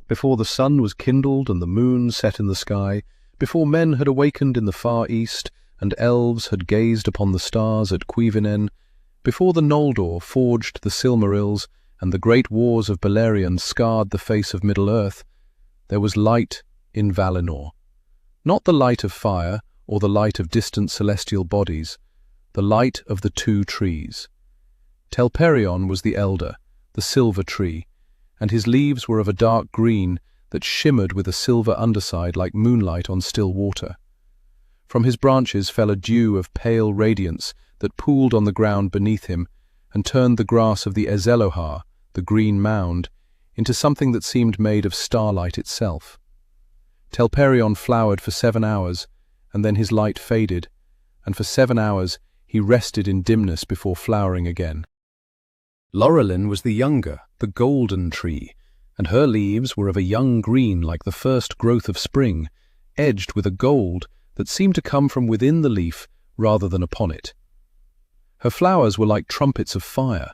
before the sun was kindled and the moon set in the sky, before men had awakened in the far east, and elves had gazed upon the stars at Cuivinnen, before the Noldor forged the Silmarils and the great wars of Beleriand scarred the face of Middle-earth, there was light in Valinor. Not the light of fire or the light of distant celestial bodies, the light of the two trees. Telperion was the elder, the silver tree, and his leaves were of a dark green that shimmered with a silver underside like moonlight on still water. From his branches fell a dew of pale radiance that pooled on the ground beneath him and turned the grass of the Ezelohar, the green mound, into something that seemed made of starlight itself. Telperion flowered for 7 hours, and then his light faded, and for 7 hours he rested in dimness before flowering again. Laurelin was the younger, the golden tree, and her leaves were of a young green like the first growth of spring, edged with a gold that seemed to come from within the leaf rather than upon it. Her flowers were like trumpets of fire,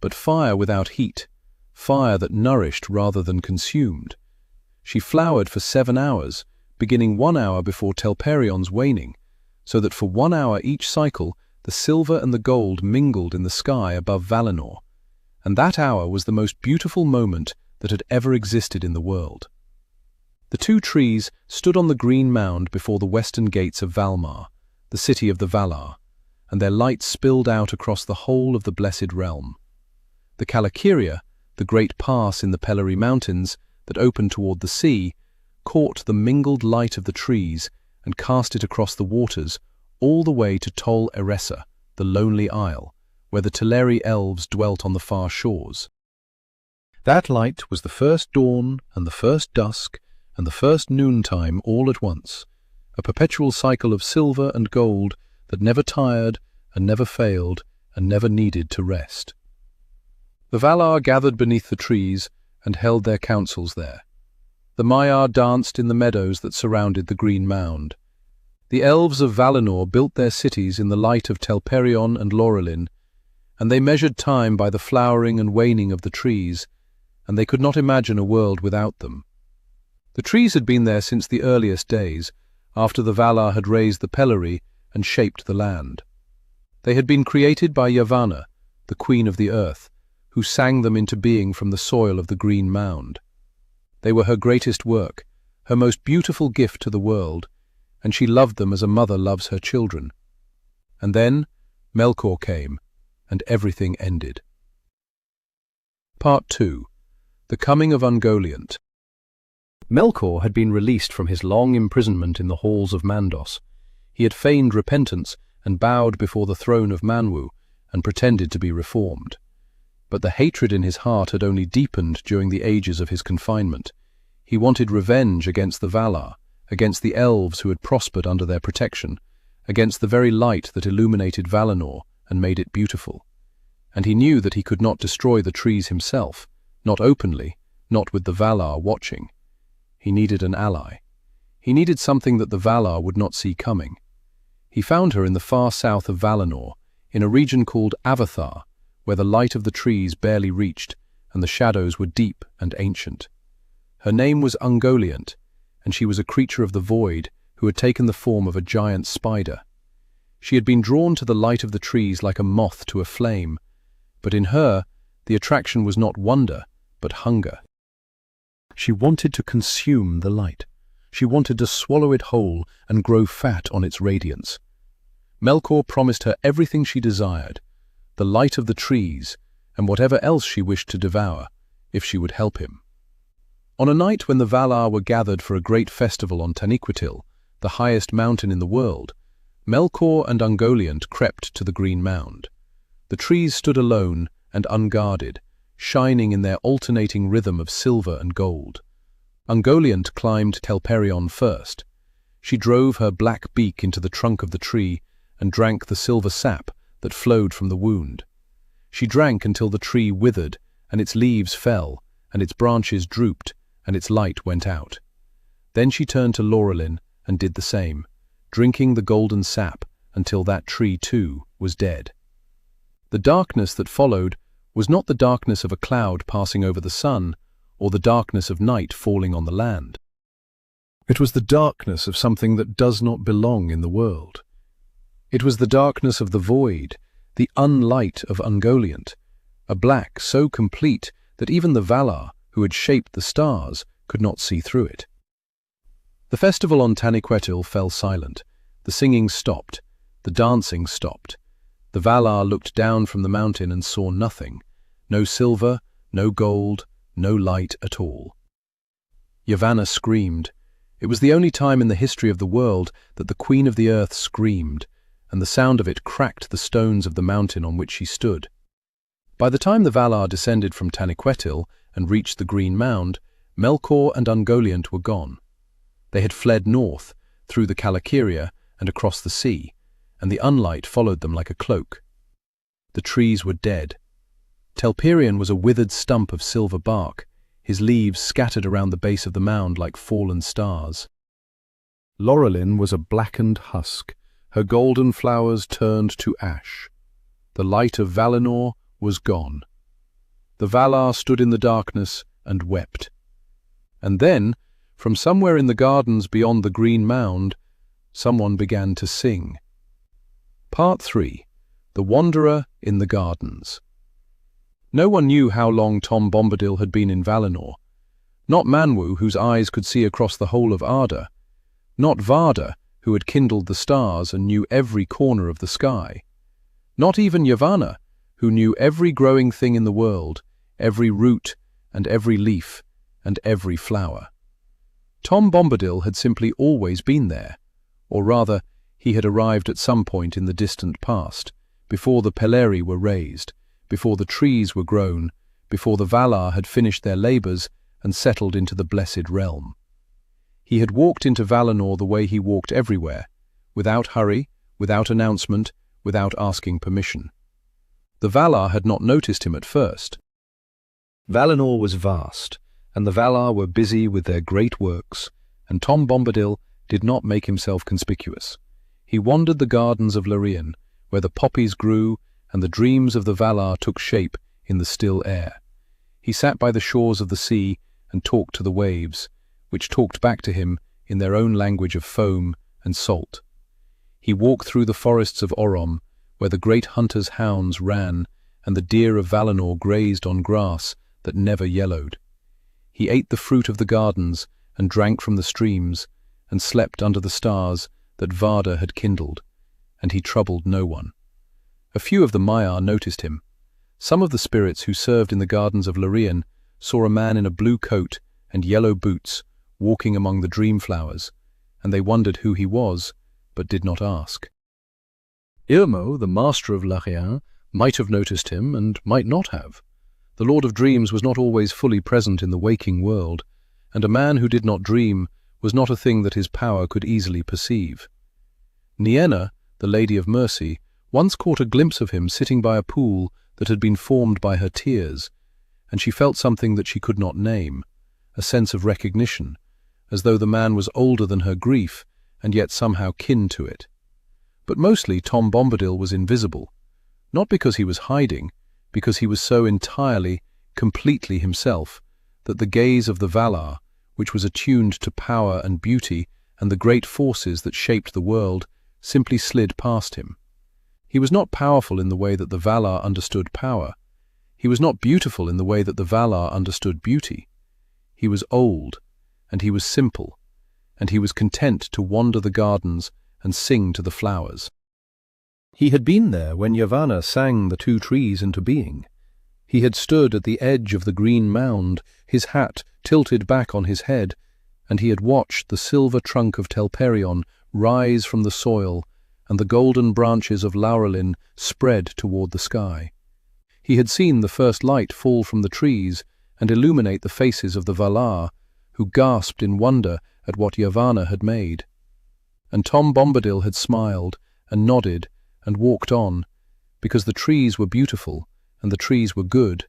but fire without heat, fire that nourished rather than consumed. She flowered for 7 hours, beginning 1 hour before Telperion's waning, so that for 1 hour each cycle the silver and the gold mingled in the sky above Valinor, and that hour was the most beautiful moment that had ever existed in the world. The two trees stood on the green mound before the western gates of Valmar, the city of the Valar, and their light spilled out across the whole of the blessed realm. The Calakiria, the great pass in the Pelori Mountains that opened toward the sea, caught the mingled light of the trees and cast it across the waters all the way to Tol Eressë, the lonely isle, where the Teleri elves dwelt on the far shores. That light was the first dawn and the first dusk and the first noontime all at once, a perpetual cycle of silver and gold that never tired and never failed and never needed to rest. The Valar gathered beneath the trees and held their councils there. The Maiar danced in the meadows that surrounded the green mound. The elves of Valinor built their cities in the light of Telperion and Laurelin, and they measured time by the flowering and waning of the trees, and they could not imagine a world without them. The trees had been there since the earliest days, after the Valar had raised the Pelori and shaped the land. They had been created by Yavanna, the queen of the earth, who sang them into being from the soil of the green mound. They were her greatest work, her most beautiful gift to the world, and she loved them as a mother loves her children. And then Melkor came, and everything ended. Part 2. The Coming of Ungoliant. Melkor had been released from his long imprisonment in the halls of Mandos. He had feigned repentance and bowed before the throne of Manwë and pretended to be reformed. But the hatred in his heart had only deepened during the ages of his confinement. He wanted revenge against the Valar, against the elves who had prospered under their protection, against the very light that illuminated Valinor and made it beautiful. And he knew that he could not destroy the trees himself, not openly, not with the Valar watching. He needed an ally. He needed something that the Valar would not see coming. He found her in the far south of Valinor, in a region called Avathar, where the light of the trees barely reached and the shadows were deep and ancient. Her name was Ungoliant, and she was a creature of the void who had taken the form of a giant spider. She had been drawn to the light of the trees like a moth to a flame, but in her the attraction was not wonder, but hunger. She wanted to consume the light. She wanted to swallow it whole and grow fat on its radiance. Melkor promised her everything she desired, the light of the trees, and whatever else she wished to devour, if she would help him. On a night when the Valar were gathered for a great festival on Taniquetil, the highest mountain in the world, Melkor and Ungoliant crept to the green mound. The trees stood alone and unguarded, shining in their alternating rhythm of silver and gold. Ungoliant climbed Telperion first. She drove her black beak into the trunk of the tree and drank the silver sap that flowed from the wound. She drank until the tree withered, and its leaves fell, and its branches drooped, and its light went out. Then she turned to Laurelin and did the same, drinking the golden sap until that tree too was dead. The darkness that followed was not the darkness of a cloud passing over the sun, or the darkness of night falling on the land. It was the darkness of something that does not belong in the world. It was the darkness of the void, the unlight of Ungoliant, a black so complete that even the Valar, who had shaped the stars, could not see through it. The festival on Taniquetil fell silent. The singing stopped. The dancing stopped. The Valar looked down from the mountain and saw nothing. No silver, no gold, no light at all. Yavanna screamed. It was the only time in the history of the world that the Queen of the Earth screamed, and the sound of it cracked the stones of the mountain on which she stood. By the time the Valar descended from Taniquetil and reached the Green Mound, Melkor and Ungoliant were gone. They had fled north, through the Calakiria and across the sea, and the unlight followed them like a cloak. The trees were dead. Telperion was a withered stump of silver bark, his leaves scattered around the base of the mound like fallen stars. Laurelin was a blackened husk, her golden flowers turned to ash. The light of Valinor was gone. The Valar stood in the darkness and wept. And then, from somewhere in the gardens beyond the Green Mound, someone began to sing. Part 3. The Wanderer in the Gardens. No one knew how long Tom Bombadil had been in Valinor. Not Manwë, whose eyes could see across the whole of Arda. Not Varda, who had kindled the stars and knew every corner of the sky. Not even Yavanna, who knew every growing thing in the world, every root and every leaf and every flower. Tom Bombadil had simply always been there, or rather, he had arrived at some point in the distant past, before the Peleri were raised, before the trees were grown, before the Valar had finished their labours and settled into the blessed realm. He had walked into Valinor the way he walked everywhere, without hurry, without announcement, without asking permission. The Valar had not noticed him at first. Valinor was vast, and the Valar were busy with their great works, and Tom Bombadil did not make himself conspicuous. He wandered the gardens of Lorien, where the poppies grew and the dreams of the Valar took shape in the still air. He sat by the shores of the sea and talked to the waves, which talked back to him in their own language of foam and salt. He walked through the forests of Orom, where the great hunters' hounds ran and the deer of Valinor grazed on grass that never yellowed. He ate the fruit of the gardens and drank from the streams and slept under the stars that Varda had kindled, and he troubled no one. A few of the Maiar noticed him. Some of the spirits who served in the gardens of Lorien saw a man in a blue coat and yellow boots walking among the dream flowers, and they wondered who he was, but did not ask. Irmo, the master of Lorien, might have noticed him and might not have. The Lord of Dreams was not always fully present in the waking world, and a man who did not dream was not a thing that his power could easily perceive. Nienna, the Lady of Mercy, once caught a glimpse of him sitting by a pool that had been formed by her tears, and she felt something that she could not name, a sense of recognition, as though the man was older than her grief and yet somehow kin to it. But mostly Tom Bombadil was invisible, not because he was hiding, because he was so entirely, completely himself, that the gaze of the Valar, which was attuned to power and beauty and the great forces that shaped the world, simply slid past him. He was not powerful in the way that the Valar understood power. He was not beautiful in the way that the Valar understood beauty. He was old, and he was simple, and he was content to wander the gardens and sing to the flowers. He had been there when Yavanna sang the two trees into being. He had stood at the edge of the Green Mound, his hat tilted back on his head, and he had watched the silver trunk of Telperion rise from the soil and the golden branches of Laurelin spread toward the sky. He had seen the first light fall from the trees and illuminate the faces of the Valar, who gasped in wonder at what Yavanna had made. And Tom Bombadil had smiled and nodded and walked on, because the trees were beautiful and the trees were good,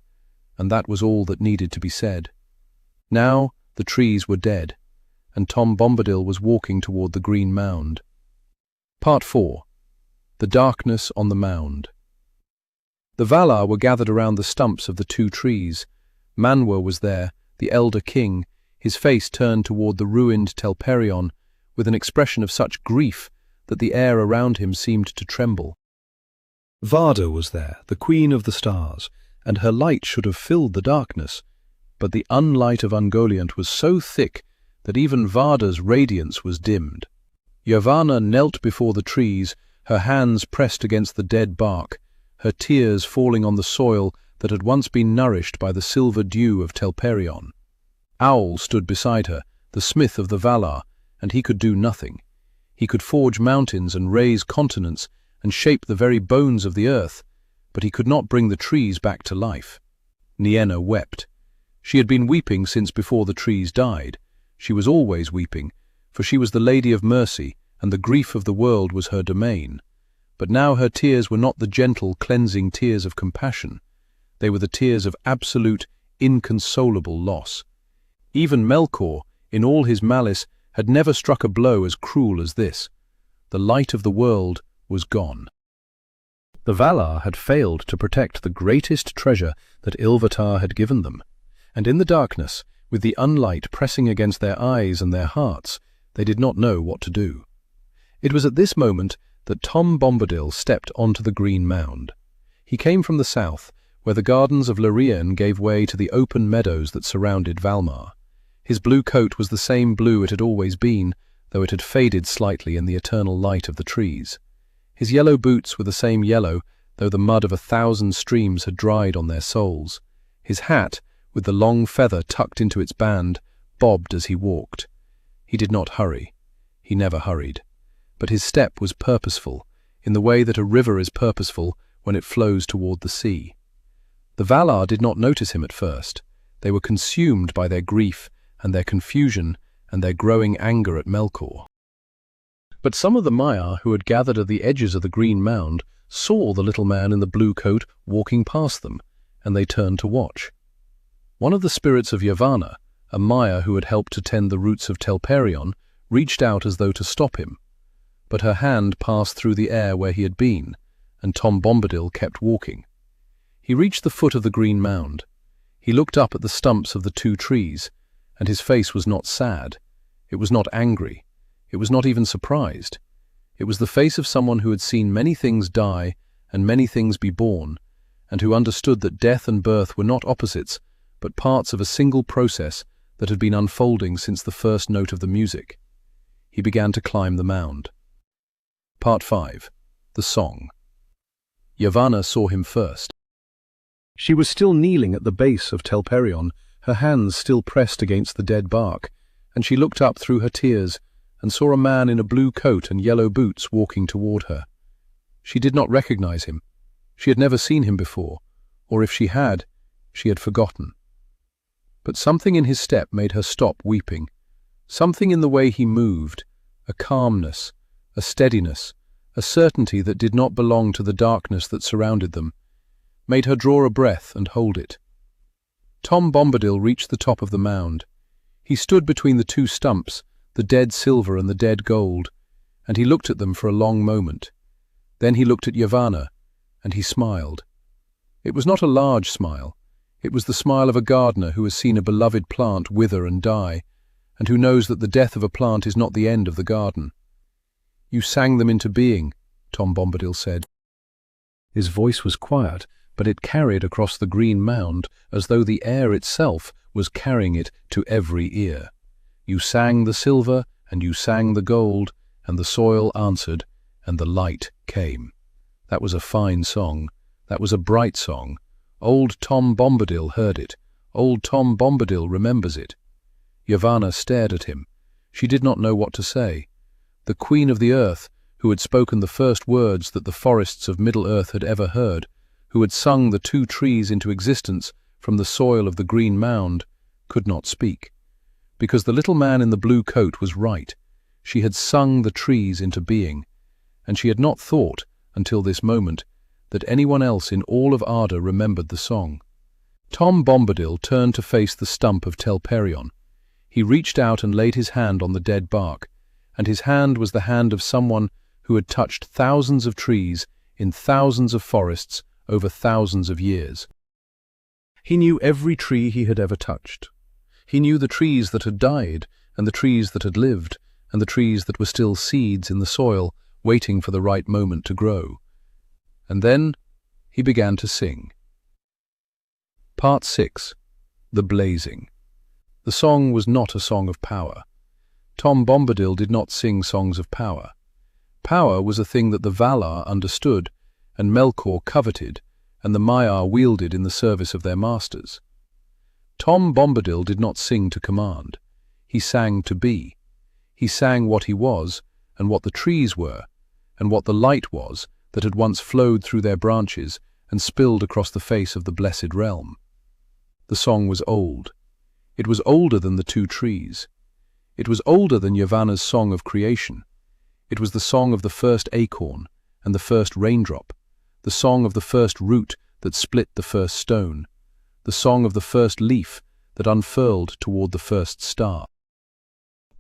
and that was all that needed to be said. Now the trees were dead, and Tom Bombadil was walking toward the Green Mound. Part 4. The Darkness on the Mound. The Valar were gathered around the stumps of the two trees. Manwë was there, the elder king, his face turned toward the ruined Telperion, with an expression of such grief that the air around him seemed to tremble. Varda was there, the queen of the stars, and her light should have filled the darkness, but the unlight of Ungoliant was so thick that even Varda's radiance was dimmed. Yavanna knelt before the trees, her hands pressed against the dead bark, her tears falling on the soil that had once been nourished by the silver dew of Telperion. Owl stood beside her, the smith of the Valar, and he could do nothing. He could forge mountains and raise continents and shape the very bones of the earth, but he could not bring the trees back to life. Nienna wept. She had been weeping since before the trees died. She was always weeping, for she was the Lady of Mercy, and the grief of the world was her domain. But now her tears were not the gentle, cleansing tears of compassion. They were the tears of absolute, inconsolable loss. Even Melkor, in all his malice, had never struck a blow as cruel as this. The light of the world was gone. The Valar had failed to protect the greatest treasure that Ilúvatar had given them, and in the darkness, with the unlight pressing against their eyes and their hearts, they did not know what to do. It was at this moment that Tom Bombadil stepped onto the green mound. He came from the south, where the gardens of Laurelin gave way to the open meadows that surrounded Valinor. His blue coat was the same blue it had always been, though it had faded slightly in the eternal light of the trees. His yellow boots were the same yellow, though the mud of 1,000 streams had dried on their soles. His hat, with the long feather tucked into its band, bobbed as he walked. He did not hurry. He never hurried. But his step was purposeful, in the way that a river is purposeful when it flows toward the sea. The Valar did not notice him at first. They were consumed by their grief and their confusion and their growing anger at Melkor. But some of the Maiar who had gathered at the edges of the green mound saw the little man in the blue coat walking past them, and they turned to watch. One of the spirits of Yavanna, a Maiar who had helped to tend the roots of Telperion, reached out as though to stop him, but her hand passed through the air where he had been, and Tom Bombadil kept walking. He reached the foot of the green mound. He looked up at the stumps of the 2 trees, and his face was not sad. It was not angry. It was not even surprised. It was the face of someone who had seen many things die and many things be born, and who understood that death and birth were not opposites, but parts of a single process that had been unfolding since the first note of the music. He began to climb the mound. Part 5. The Song. Yavanna saw him first. She was still kneeling at the base of Telperion, her hands still pressed against the dead bark, and she looked up through her tears and saw a man in a blue coat and yellow boots walking toward her. She did not recognize him. She had never seen him before, or if she had forgotten. But something in his step made her stop weeping. Something in the way he moved, a calmness, a steadiness, a certainty that did not belong to the darkness that surrounded them, made her draw a breath and hold it. Tom Bombadil reached the top of the mound. He stood between the 2 stumps, the dead silver and the dead gold, and he looked at them for a long moment. Then he looked at Yavanna, and he smiled. It was not a large smile. It was the smile of a gardener who has seen a beloved plant wither and die, and who knows that the death of a plant is not the end of the garden. "You sang them into being," Tom Bombadil said. His voice was quiet, but it carried across the green mound as though the air itself was carrying it to every ear. "You sang the silver, and you sang the gold, and the soil answered, and the light came." That was a fine song. That was a bright song. Old Tom Bombadil heard it. Old Tom Bombadil remembers it. Yavanna stared at him. She did not know what to say. The Queen of the Earth, who had spoken the first words that the forests of Middle-earth had ever heard, who had sung the 2 trees into existence from the soil of the green mound, could not speak. Because the little man in the blue coat was right. She had sung the trees into being, and she had not thought, until this moment, that anyone else in all of Arda remembered the song. Tom Bombadil turned to face the stump of Telperion. He reached out and laid his hand on the dead bark, and his hand was the hand of someone who had touched thousands of trees in thousands of forests over thousands of years. He knew every tree he had ever touched. He knew the trees that had died, and the trees that had lived, and the trees that were still seeds in the soil, waiting for the right moment to grow. And then he began to sing. Part 6. The Blazing. The song was not a song of power. Tom Bombadil did not sing songs of power. Power was a thing that the Valar understood, and Melkor coveted, and the Maiar wielded in the service of their masters. Tom Bombadil did not sing to command. He sang to be. He sang what he was, and what the trees were, and what the light was that had once flowed through their branches and spilled across the face of the blessed realm. The song was old. It was older than the two trees. It was older than Yavanna's song of creation. It was the song of the first acorn and the first raindrop, the song of the first root that split the first stone, the song of the first leaf that unfurled toward the first star.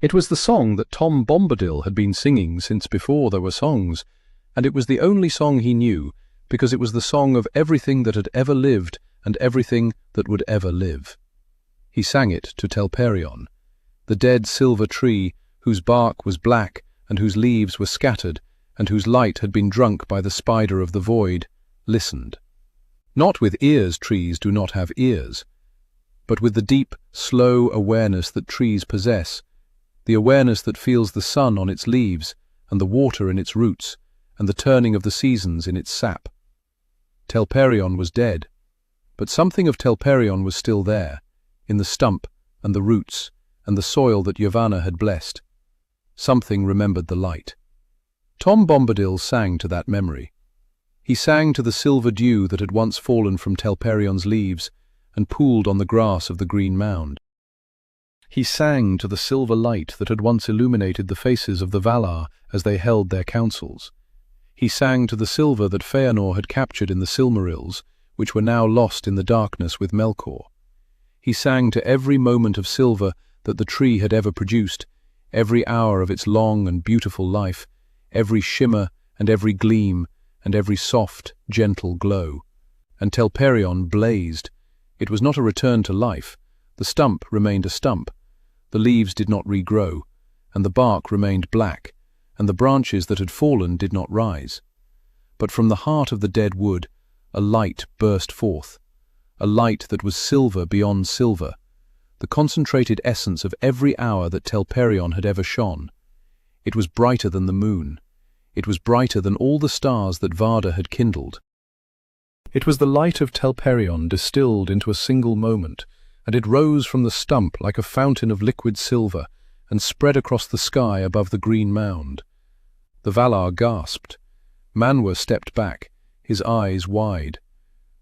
It was the song that Tom Bombadil had been singing since before there were songs, and it was the only song he knew because it was the song of everything that had ever lived and everything that would ever live. He sang it to Telperion, the dead silver tree whose bark was black and whose leaves were scattered and whose light had been drunk by the spider of the void, listened. Not with ears trees do not have ears, but with the deep, slow awareness that trees possess, the awareness that feels the sun on its leaves and the water in its roots and the turning of the seasons in its sap. Telperion was dead, but something of Telperion was still there, in the stump and the roots and the soil that Yavanna had blessed. Something remembered the light. Tom Bombadil sang to that memory. He sang to the silver dew that had once fallen from Telperion's leaves and pooled on the grass of the green mound. He sang to the silver light that had once illuminated the faces of the Valar as they held their councils. He sang to the silver that Feanor had captured in the Silmarils, which were now lost in the darkness with Melkor. He sang to every moment of silver that the tree had ever produced, every hour of its long and beautiful life, every shimmer and every gleam and every soft, gentle glow. And Telperion blazed. It was not a return to life. The stump remained a stump. The leaves did not regrow, and the bark remained black, and the branches that had fallen did not rise. But from the heart of the dead wood, a light burst forth, a light that was silver beyond silver, the concentrated essence of every hour that Telperion had ever shone. It was brighter than the moon. It was brighter than all the stars that Varda had kindled. It was the light of Telperion distilled into a single moment, and it rose from the stump like a fountain of liquid silver and spread across the sky above the green mound. The Valar gasped. Manwë stepped back, his eyes wide.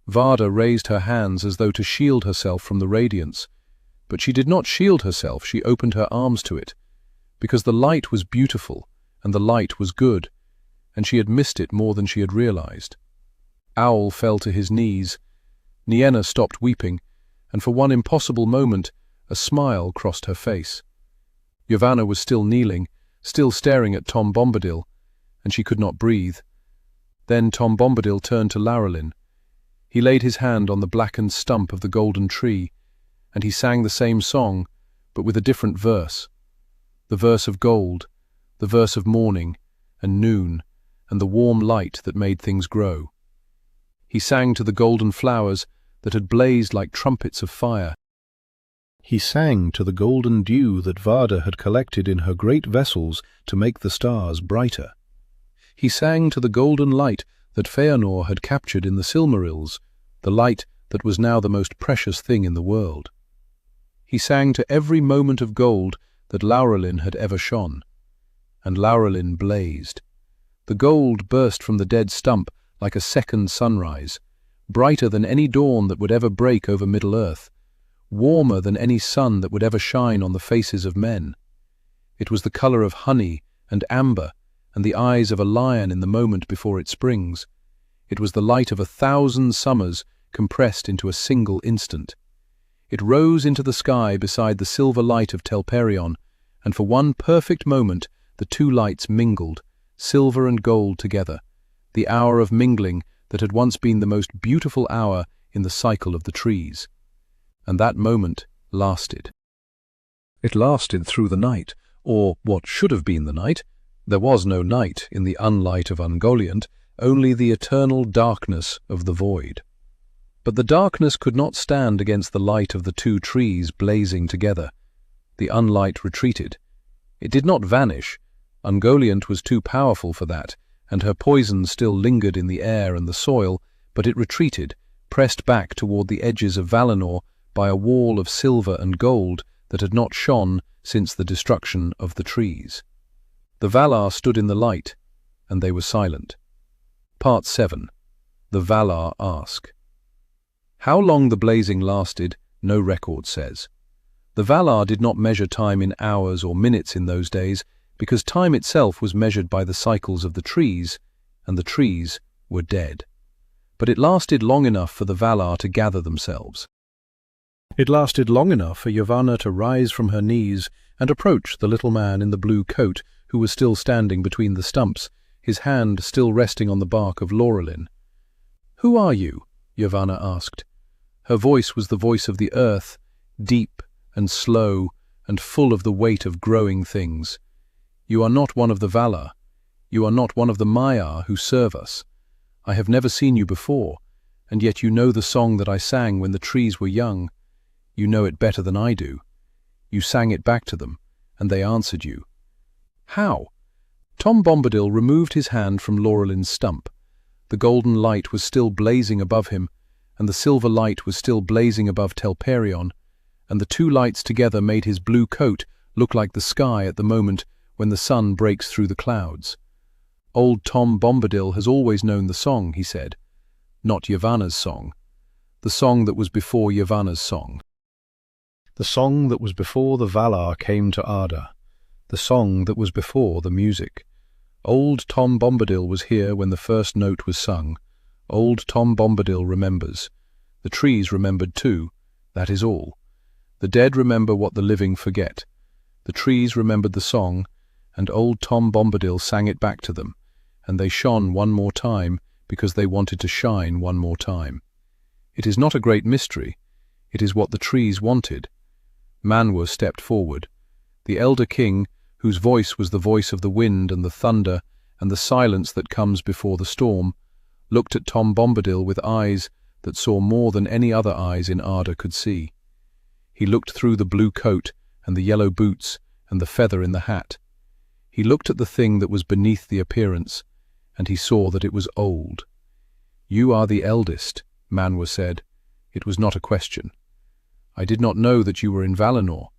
Varda raised her hands as though to shield herself from the radiance, but she did not shield herself, she opened her arms to it, because the light was beautiful and the light was good, and she had missed it more than she had realized. Owl fell to his knees. Nienna stopped weeping, and for one impossible moment a smile crossed her face. Yavanna was still kneeling, still staring at Tom Bombadil, and she could not breathe. Then Tom Bombadil turned to Laurelin. He laid his hand on the blackened stump of the golden tree, and he sang the same song, but with a different verse. The verse of gold, the verse of morning and noon, and the warm light that made things grow. He sang to the golden flowers that had blazed like trumpets of fire. He sang to the golden dew that Varda had collected in her great vessels to make the stars brighter. He sang to the golden light that Feanor had captured in the Silmarils, the light that was now the most precious thing in the world. He sang to every moment of gold that Laurelin had ever shone. And Laurelin blazed. The gold burst from the dead stump like a second sunrise, brighter than any dawn that would ever break over Middle-earth, warmer than any sun that would ever shine on the faces of men. It was the color of honey and amber and the eyes of a lion in the moment before it springs. It was the light of 1,000 summers compressed into a single instant. It rose into the sky beside the silver light of Telperion, and for one perfect moment the two lights mingled, silver and gold together, the hour of mingling that had once been the most beautiful hour in the cycle of the trees. And that moment lasted. It lasted through the night, or what should have been the night. There was no night in the unlight of Ungoliant, only the eternal darkness of the void. But the darkness could not stand against the light of the two trees blazing together. The unlight retreated. It did not vanish. Ungoliant was too powerful for that, and her poison still lingered in the air and the soil, but it retreated, pressed back toward the edges of Valinor by a wall of silver and gold that had not shone since the destruction of the trees. The Valar stood in the light, and they were silent. Part 7. The Valar ask. How long the blazing lasted, no record says. The Valar did not measure time in hours or minutes in those days, because time itself was measured by the cycles of the trees, and the trees were dead. But it lasted long enough for the Valar to gather themselves. It lasted long enough for Yavanna to rise from her knees and approach the little man in the blue coat who was still standing between the stumps, his hand still resting on the bark of Laurelin. "Who are you?" Yavanna asked. Her voice was the voice of the earth, deep and slow and full of the weight of growing things. "You are not one of the Valar. You are not one of the Maiar who serve us. I have never seen you before, and yet you know the song that I sang when the trees were young. You know it better than I do. You sang it back to them, and they answered you." "How?" Tom Bombadil removed his hand from Laurelin's stump. The golden light was still blazing above him, and the silver light was still blazing above Telperion, and the two lights together made his blue coat look like the sky at the moment when the sun breaks through the clouds. "Old Tom Bombadil has always known the song," he said. "Not Yavanna's song. The song that was before Yavanna's song. The song that was before the Valar came to Arda. The song that was before the music. Old Tom Bombadil was here when the first note was sung. Old Tom Bombadil remembers. The trees remembered too. That is all. The dead remember what the living forget. The trees remembered the song, and old Tom Bombadil sang it back to them, and they shone one more time because they wanted to shine one more time. It is not a great mystery. It is what the trees wanted. Manwë stepped forward. The elder king, whose voice was the voice of the wind and the thunder and the silence that comes before the storm, looked at Tom Bombadil with eyes that saw more than any other eyes in Arda could see. He looked through the blue coat and the yellow boots and the feather in the hat. He looked at the thing that was beneath the appearance, and he saw that it was old. "You are the eldest," Manwë said. It was not a question. "I did not know that you were in Valinor.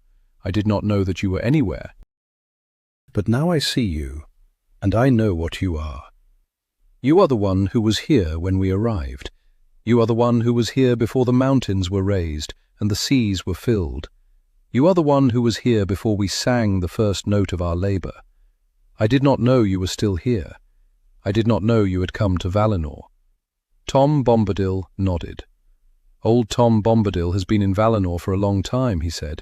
I did not know that you were anywhere. But now I see you, and I know what you are. You are the one who was here when we arrived. You are the one who was here before the mountains were raised and the seas were filled. You are the one who was here before we sang the first note of our labor. I did not know you were still here. I did not know you had come to Valinor." Tom Bombadil nodded. "Old Tom Bombadil has been in Valinor for a long time," he said.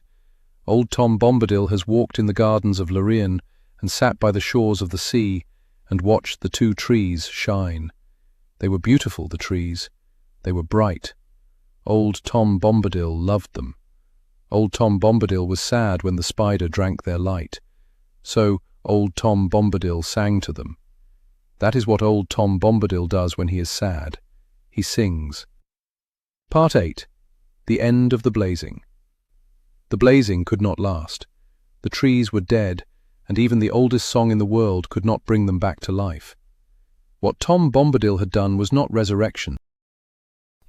"Old Tom Bombadil has walked in the gardens of Lorien and sat by the shores of the sea and watched the two trees shine. They were beautiful, the trees. They were bright. Old Tom Bombadil loved them. Old Tom Bombadil was sad when the spider drank their light. So old Tom Bombadil sang to them. That is what old Tom Bombadil does when he is sad. He sings." Part 8. The end of the blazing. The blazing could not last. The trees were dead, and even the oldest song in the world could not bring them back to life. What Tom Bombadil had done was not resurrection.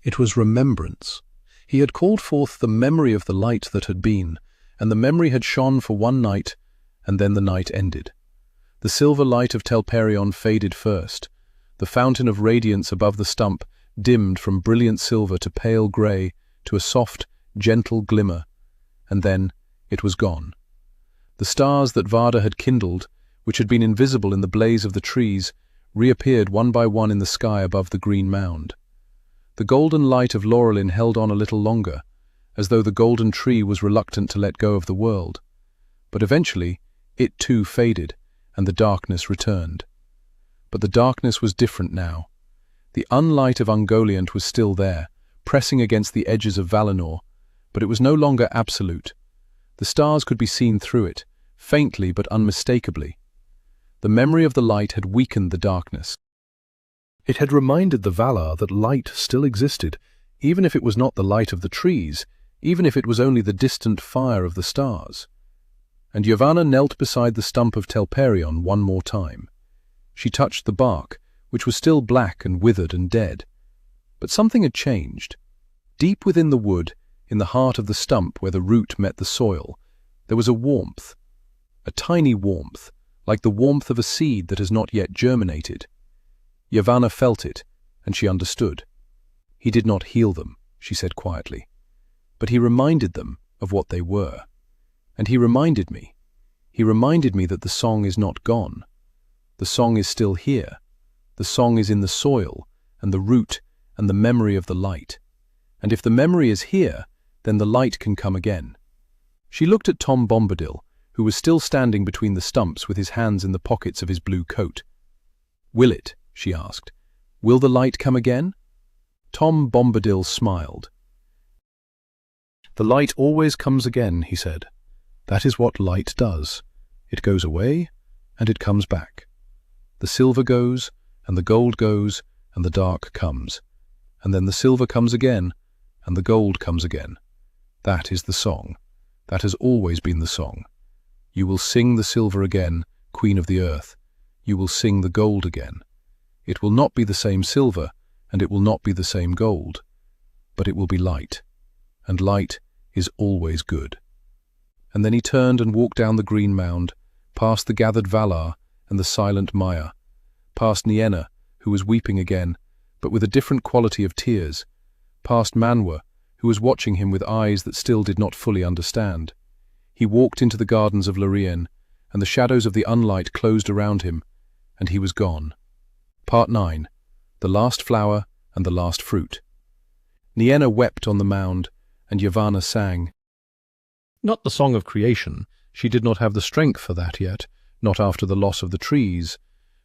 It was remembrance. He had called forth the memory of the light that had been, and the memory had shone for one night, and then the night ended. The silver light of Telperion faded first. The fountain of radiance above the stump dimmed from brilliant silver to pale grey to a soft, gentle glimmer, and then it was gone. The stars that Vardar had kindled, which had been invisible in the blaze of the trees, reappeared one by one in the sky above the green mound. The golden light of Laurelin held on a little longer, as though the golden tree was reluctant to let go of the world. But eventually it too faded, and the darkness returned. But the darkness was different now. The unlight of Ungoliant was still there, pressing against the edges of Valinor, but it was no longer absolute. The stars could be seen through it, faintly but unmistakably. The memory of the light had weakened the darkness. It had reminded the Valar that light still existed, even if it was not the light of the trees, even if it was only the distant fire of the stars. And Yavanna knelt beside the stump of Telperion one more time. She touched the bark, which was still black and withered and dead. But something had changed. Deep within the wood, in the heart of the stump where the root met the soil, there was a warmth, a tiny warmth, like the warmth of a seed that has not yet germinated. Yavanna felt it, and she understood. He did not heal them, she said quietly, but he reminded them of what they were. And he reminded me that the song is not gone. The song is still here. The song is in the soil, and the root, and the memory of the light. And if the memory is here, then the light can come again. She looked at Tom Bombadil, who was still standing between the stumps with his hands in the pockets of his blue coat. "Will it?" she asked. "Will the light come again?" Tom Bombadil smiled. "The light always comes again," he said. "That is what light does. It goes away, and it comes back. The silver goes, and the gold goes, and the dark comes. And then the silver comes again, and the gold comes again. That is the song. That has always been the song. You will sing the silver again, Queen of the Earth. You will sing the gold again. It will not be the same silver, and it will not be the same gold, but it will be light, and light is always good." And then he turned and walked down the green mound, past the gathered Valar and the silent Maya, past Nienna, who was weeping again, but with a different quality of tears, past Manwë, who was watching him with eyes that still did not fully understand. He walked into the gardens of Laurelin, and the shadows of the unlight closed around him, and he was gone. Part 9. The Last Flower and the Last Fruit. Nienna wept on the mound, and Yavanna sang. Not the song of creation, she did not have the strength for that yet, not after the loss of the trees,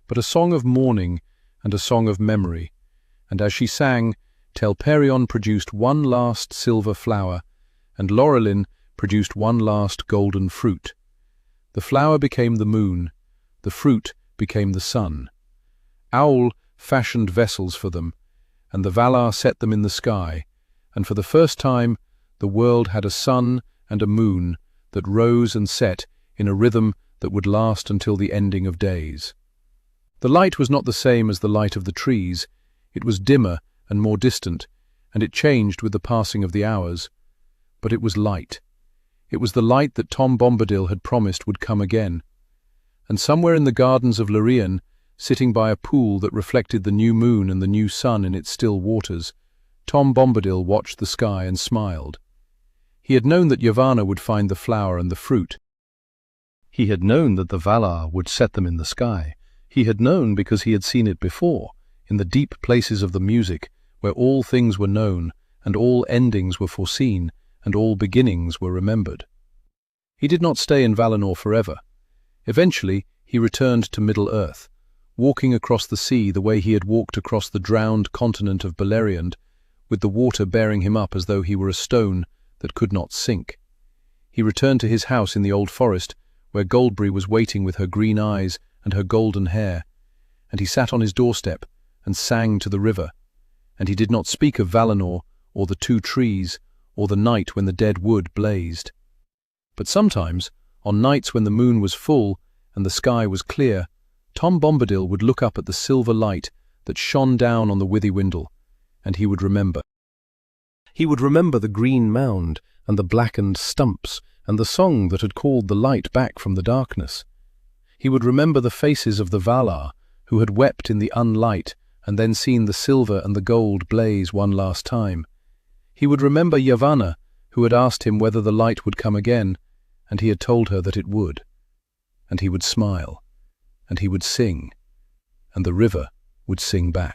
but a song of mourning and a song of memory, and as she sang, Telperion produced one last silver flower, and Laurelin produced one last golden fruit. The flower became the moon, the fruit became the sun. Owl fashioned vessels for them, and the Valar set them in the sky, and for the first time the world had a sun and a moon that rose and set in a rhythm that would last until the ending of days. The light was not the same as the light of the trees. It was dimmer and more distant, and it changed with the passing of the hours. But it was light. It was the light that Tom Bombadil had promised would come again. And somewhere in the gardens of Lorien, sitting by a pool that reflected the new moon and the new sun in its still waters, Tom Bombadil watched the sky and smiled. He had known that Yavanna would find the flower and the fruit. He had known that the Valar would set them in the sky. He had known because he had seen it before, in the deep places of the music, where all things were known, and all endings were foreseen, and all beginnings were remembered. He did not stay in Valinor forever. Eventually, he returned to Middle-earth, walking across the sea the way he had walked across the drowned continent of Beleriand, with the water bearing him up as though he were a stone that could not sink. He returned to his house in the old forest, where Goldberry was waiting with her green eyes and her golden hair, and he sat on his doorstep and sang to the river, and he did not speak of Valinor, or the two trees, or the night when the dead wood blazed. But sometimes, on nights when the moon was full and the sky was clear, Tom Bombadil would look up at the silver light that shone down on the Withywindle, and he would remember. He would remember the green mound and the blackened stumps and the song that had called the light back from the darkness. He would remember the faces of the Valar, who had wept in the unlight and then seen the silver and the gold blaze one last time. He would remember Yavanna, who had asked him whether the light would come again, and he had told her that it would. And he would smile, and he would sing, and the river would sing back.